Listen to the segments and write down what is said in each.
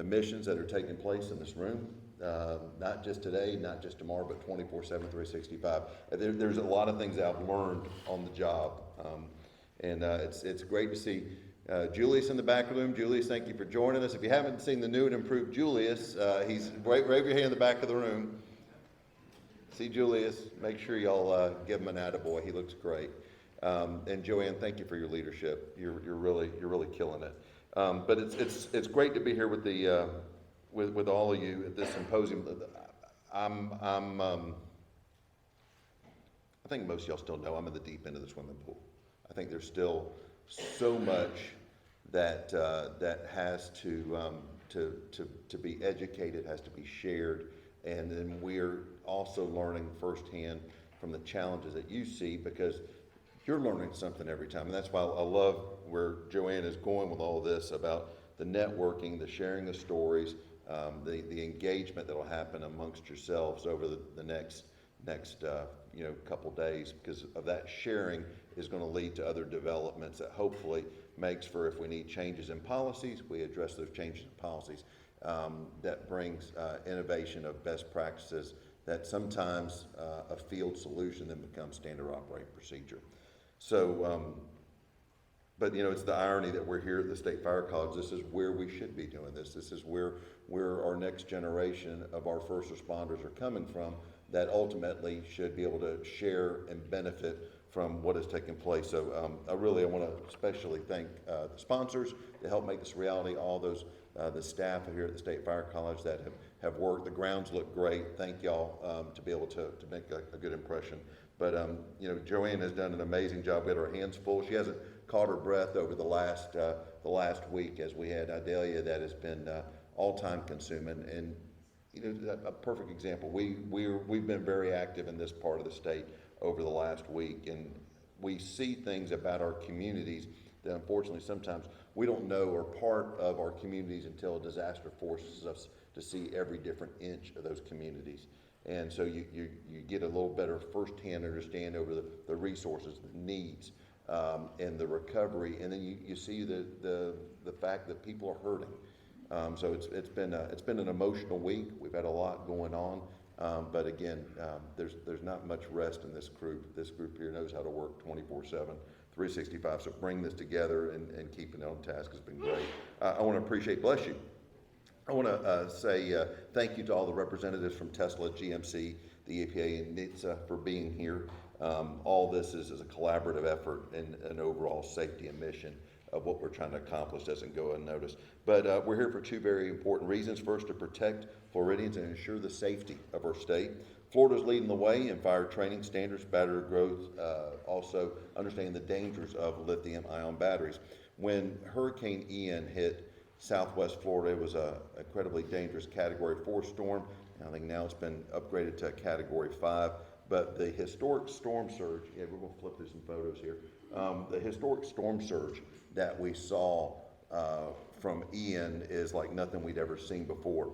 the missions that are taking place in this room, not just today, not just tomorrow, but 24/7, 365. There's a lot of things that I've learned on the job, and it's great to see Julius in the back of the room. Julius, thank you for joining us. If you haven't seen the new and improved Julius, he's right your hand in the back of the room. See Julius, make sure y'all give him an attaboy. He looks great. And Joanne, thank you for your leadership. You're really killing it. But it's great to be here with the with all of you at this symposium. I think most of y'all still know I'm in the deep end of the swimming pool. I think there's still so much that that has to be educated, has to be shared, and then we're also learning firsthand from the challenges that you see, because you're learning something every time. And that's why I love where Joanne is going with all of this about the networking, the sharing of stories, the engagement that will happen amongst yourselves over the next couple days, because of that sharing is going to lead to other developments that hopefully makes for, if we need changes in policies, we address those changes in policies. That brings innovation of best practices that sometimes a field solution then becomes standard operating procedure. So, but it's the irony that we're here at the State Fire College. This is where we should be doing this. This is where our next generation of our first responders are coming from, that ultimately should be able to share and benefit from what has taken place. So I want to especially thank the sponsors to help make this reality, all those the staff here at the State Fire College that have worked. The grounds look great. Thank y'all to be able to make a good impression. But Joanne has done an amazing job. We had our hands full. She hasn't caught her breath over the last week, as we had Idalia that has been all-time consuming. And a perfect example. We've been very active in this part of the state over the last week, and we see things about our communities that unfortunately sometimes we don't know are part of our communities until a disaster forces us to see every different inch of those communities. And so you get a little better firsthand understanding over the resources, the needs, and the recovery, and then you see the fact that people are hurting. So it's been an emotional week. We've had a lot going on, but again, there's not much rest in this group. This group here knows how to work 24/7. 365. So bring this together and keeping it on task has been great. I want to bless you. I want to say thank you to all the representatives from Tesla, GMC, the EPA, and NHTSA for being here. All this is a collaborative effort and an overall safety and mission of what we're trying to accomplish doesn't go unnoticed. But we're here for two very important reasons. First, to protect Floridians and ensure the safety of our state. Florida's leading the way in fire training standards, battery growth, also understanding the dangers of lithium-ion batteries. When Hurricane Ian hit Southwest Florida, it was an incredibly dangerous Category 4 storm. I think now it's been upgraded to a Category 5. But the historic storm surge, we're going to flip through some photos here. The historic storm surge that we saw from Ian is like nothing we'd ever seen before.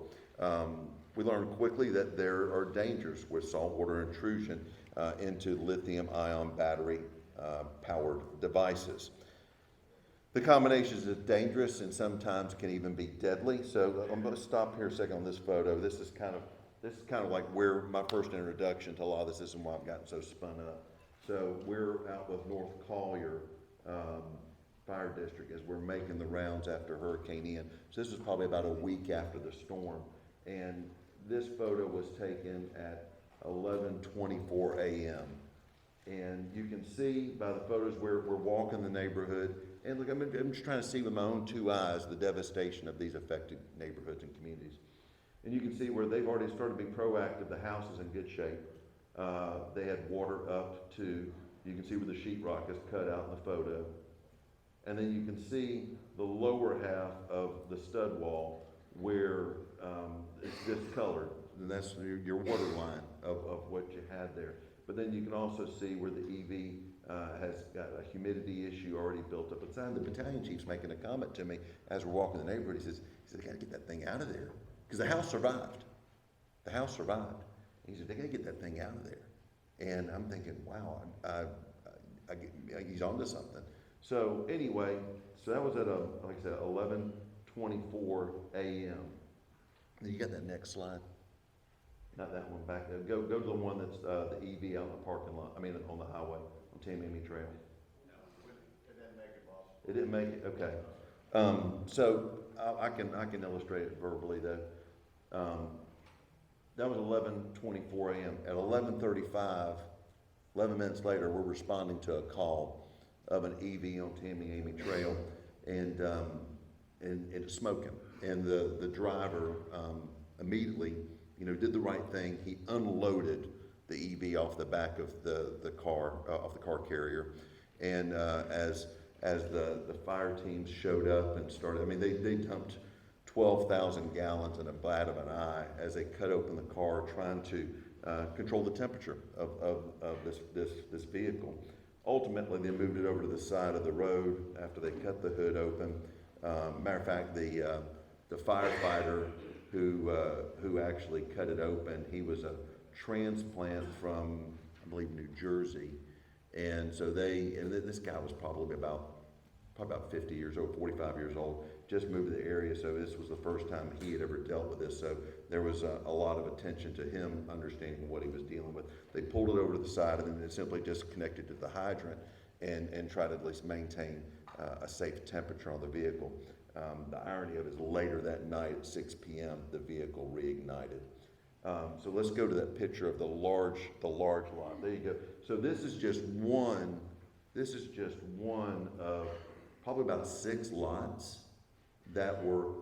We learned quickly that there are dangers with saltwater intrusion into lithium-ion battery powered devices. The combination is dangerous and sometimes can even be deadly. So I'm going to stop here a second on this photo. This is kind of like where my first introduction to a lot of this is and why I've gotten so spun up. So we're out with North Collier Fire District as we're making the rounds after Hurricane Ian. So this is probably about a week after the storm. And this photo was taken at 11:24 a.m. And you can see by the photos we're walking the neighborhood. And look, I'm just trying to see with my own two eyes the devastation of these affected neighborhoods and communities. And you can see where they've already started to be proactive. The house is in good shape. They had water up to, you can see where the sheetrock is cut out in the photo. And then you can see the lower half of the stud wall where it's discolored. And that's your water line of what you had there. But then you can also see where the EV has got a humidity issue already built up inside. The battalion chief's making a comment to me as we're walking the neighborhood. He says, they got to get that thing out of there. Because the house survived. The house survived. He said, they got to get that thing out of there. And I'm thinking, wow, he's onto something. So anyway, so that was at, like I said, 11:24 11:24 a.m. You got that next slide? Not that one back there. Go to the one that's the EV out in the parking lot. I mean, on the highway on Tamiami Trail. No, it didn't make it, boss. It didn't make it. Okay. So I can illustrate it verbally though. That was 11:24 a.m. At 11:35, 11 minutes later, we're responding to a call of an EV on Tamiami Trail, and it's smoking. And the driver immediately, did the right thing. He unloaded the EV off the back of the car, off the car carrier, and as the fire teams showed up and started, I mean, they dumped 12,000 gallons in a blot of an eye as they cut open the car, trying to control the temperature of this vehicle. Ultimately, they moved it over to the side of the road after they cut the hood open. Matter of fact, the firefighter who actually cut it open, he was a transplant from, I believe, New Jersey, and so this guy was probably about 50 years old, 45 years old, just moved to the area, so this was the first time he had ever dealt with this, so there was a lot of attention to him understanding what he was dealing with. They pulled it over to the side, and then it simply just connected to the hydrant and tried to at least maintain a safe temperature on the vehicle. The irony of it is later that night at 6 p.m., the vehicle reignited. So let's go to that picture of the large lot. There you go. So this is just one of probably about 6 lots that were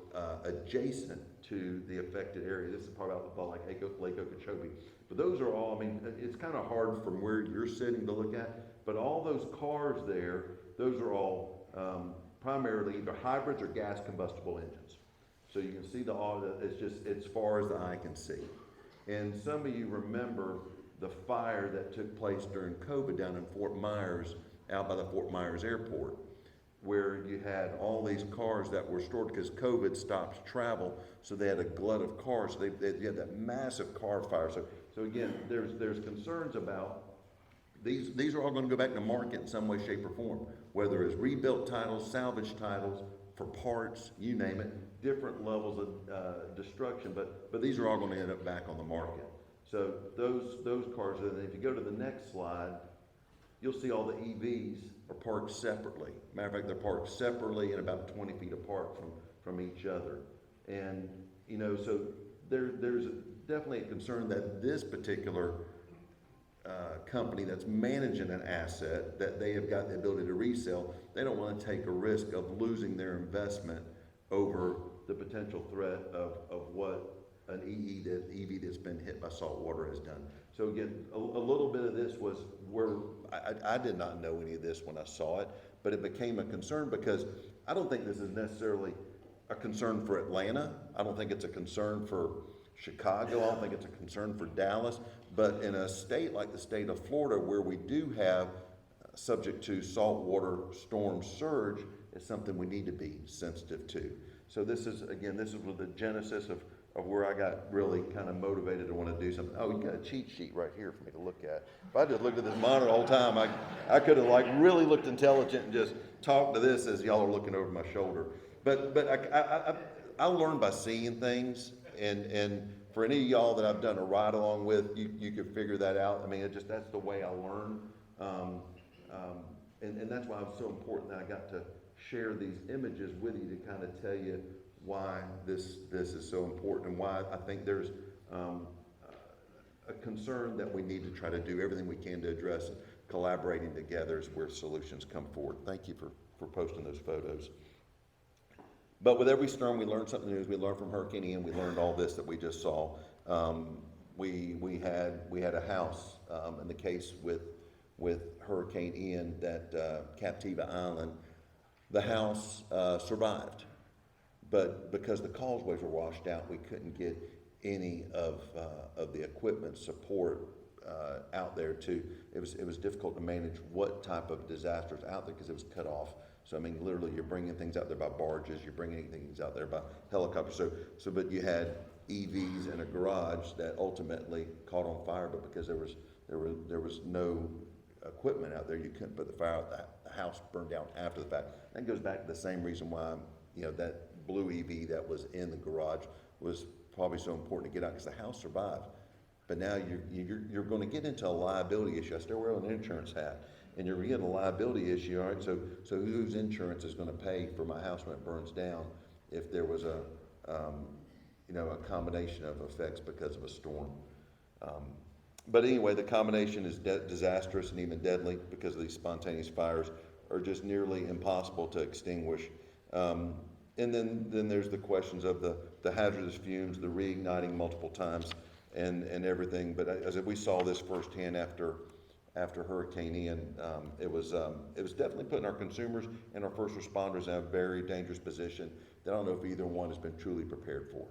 adjacent to the affected area. This is probably about like Lake Okeechobee. But those are all, I mean, it's kind of hard from where you're sitting to look at, but all those cars there, those are all primarily either hybrids or gas combustible engines. So you can see it's just as far as the eye can see. And some of you remember the fire that took place during COVID down in Fort Myers, out by the Fort Myers airport, where you had all these cars that were stored because COVID stopped travel, so they had a glut of cars. So you had that massive car fire. So again, there's concerns about these are all going to go back to market in some way, shape, or form, whether it's rebuilt titles, salvage titles, for parts, you name it, different levels of destruction, but these are all going to end up back on the market. So those cars, and if you go to the next slide, you'll see all the EVs are parked separately. Matter of fact, they're parked separately and about 20 feet apart from each other. And, so there's definitely a concern that this particular company that's managing an asset that they have got the ability to resell, they don't want to take a risk of losing their investment over the potential threat of what an EV that's been hit by salt water has done. So again, a little bit of this was where I did not know any of this when I saw it, but it became a concern because I don't think this is necessarily a concern for Atlanta. I don't think it's a concern for Chicago. I don't think it's a concern for Dallas. But in a state like the state of Florida, where we do have subject to saltwater storm surge, it's something we need to be sensitive to. So this is the genesis of where I got really kind of motivated to want to do something. Oh, you got a cheat sheet right here for me to look at. If I just looked at this monitor the whole time, I could have really looked intelligent and just talked to this as y'all are looking over my shoulder. But I learn by seeing things, and for any of y'all that I've done a ride along with, you could figure that out. I mean, that's the way I learn. And that's why it was so important that I got to share these images with you to kind of tell you why this is so important and why I think there's a concern that we need to try to do everything we can to address. Collaborating together is where solutions come forward. Thank you for posting those photos. But with every storm, we learn something new. We learned from Hurricane Ian. We learned all this that we just saw. We had a house in the case with Hurricane Ian that Captiva Island. The house survived, but because the causeways were washed out, we couldn't get any of the equipment support out there. It was difficult to manage what type of disasters out there because it was cut off. So I mean, literally, you're bringing things out there by barges, you're bringing things out there by helicopters. But you had EVs in a garage that ultimately caught on fire, but because there was no equipment out there, you couldn't put the fire out. The house burned down after the fact. That goes back to the same reason why that blue EV that was in the garage was probably so important to get out because the house survived. But now you're going to get into a liability issue. I still wear an insurance hat, and you're getting a liability issue. All right, so whose insurance is going to pay for my house when it burns down if there was a a combination of effects because of a storm? But anyway, the combination is disastrous and even deadly because of these spontaneous fires are just nearly impossible to extinguish. And then there's the questions of the hazardous fumes, the reigniting multiple times, and everything. But as we saw this firsthand after Hurricane Ian, it was definitely putting our consumers and our first responders in a very dangerous position that I don't know if either one has been truly prepared for.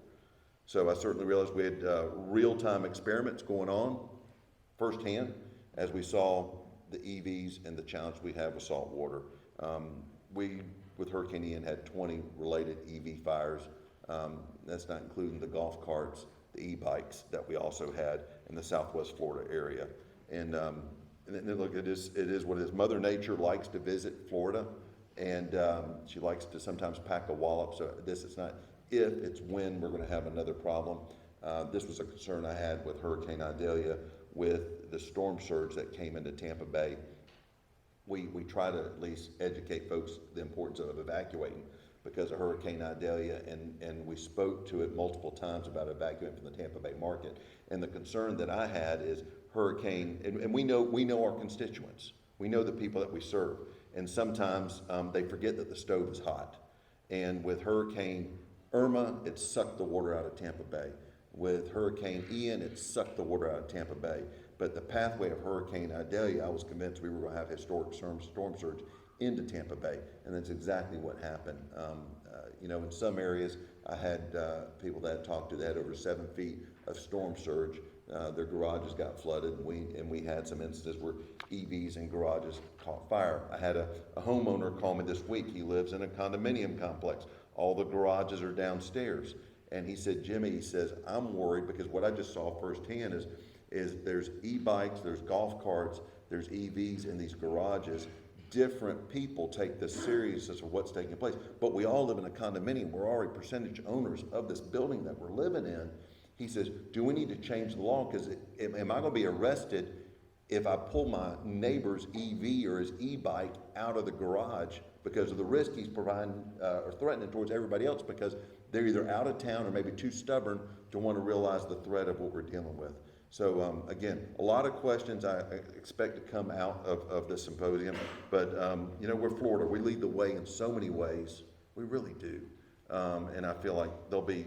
So I certainly realized we had real-time experiments going on firsthand as we saw the EVs and the challenge we have with salt water. We, with Hurricane Ian, had 20 related EV fires. That's not including the golf carts, the e-bikes that we also had in the Southwest Florida area. And look, it is what it is. Mother Nature likes to visit Florida, and she likes to sometimes pack a wallop. So it's not if, it's when we're going to have another problem. This was a concern I had with Hurricane Idalia with the storm surge that came into Tampa Bay. We try to at least educate folks the importance of evacuating because of Hurricane Idalia, and we spoke to it multiple times about evacuating from the Tampa Bay market. And the concern that I had is hurricane, and we know our constituents, we know the people that we serve, and sometimes they forget that the stove is hot. And with Hurricane Irma, it sucked the water out of Tampa Bay. With Hurricane Ian, it sucked the water out of Tampa Bay. But the pathway of Hurricane Idalia, I was convinced we were going to have historic storm surge into Tampa Bay, and that's exactly what happened. In some areas, I had people that I talked to that had over 7 feet of storm surge. Their garages got flooded, and we had some instances where EVs and garages caught fire. I had a homeowner call me this week. He lives in a condominium complex. All the garages are downstairs. And he said, Jimmy, he says, I'm worried because what I just saw firsthand is there's e-bikes, there's golf carts, there's EVs in these garages. Different people take this serious as to what's taking place. But we all live in a condominium. We're already percentage owners of this building that we're living in. He says, do we need to change the law? Because am I going to be arrested if I pull my neighbor's EV or his e-bike out of the garage because of the risk he's providing or threatening towards everybody else because they're either out of town or maybe too stubborn to want to realize the threat of what we're dealing with. So again, a lot of questions I expect to come out of this symposium, but we're Florida. We lead the way in so many ways. We really do. And I feel like there'll be,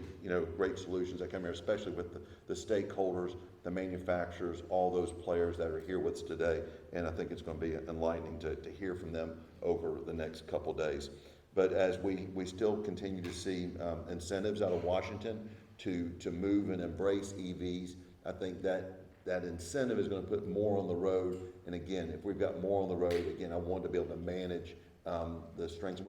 great solutions that come here, especially with the stakeholders, the manufacturers, all those players that are here with us today. And I think it's going to be enlightening to hear from them over the next couple days. But as we still continue to see incentives out of Washington to move and embrace EVs, I think that incentive is going to put more on the road. And again, if we've got more on the road, again, I want to be able to manage the strengths.